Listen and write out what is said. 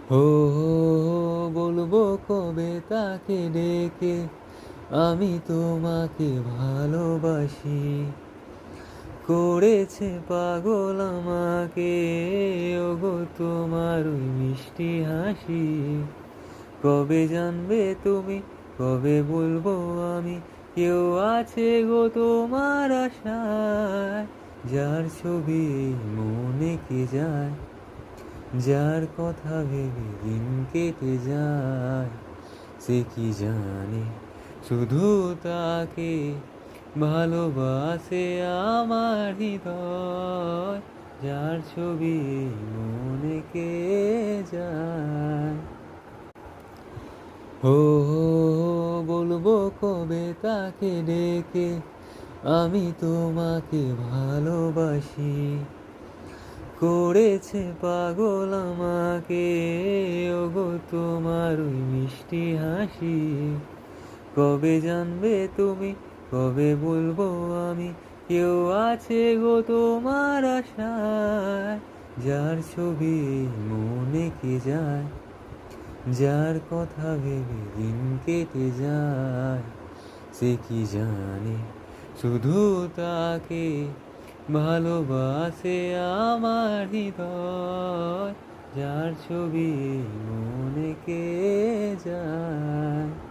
ও বলবো কবে তাকে ডেকে আমি তোমাকে ভালোবাসি। করেছে পাগল আমাকে ওগো তোমার ওই মিষ্টি হাসি। কবে জানবে তুমি, কবে বলবো আমি, কেউ আছে গো তোমার আশায়। যার ছবি মনে কে যায়, যার কথা ভেবে দিন কেটে যায়, সে কি জানে শুধু তাকে ভালোবাসে আমার হৃদয়। যার ছবি মনে কে যায়। ও বলবো কবে তাকে ডেকে আমি তোমাকে ভালোবাসি। করেছে পাগল আমাকে ওগো তোমার ওই মিষ্টি হাসি। কবে জানবে তুমি, কবে বলবো আমি, কেউ আছে গো তোমার আশায়। যার ছবি মনে কে যায়, যার কথা ভেবে দিন কেটে যায়, সে কি জানে শুধু তাকে ভালোবাসে আমার হৃদয়। যার ছবি মনে কে যায়।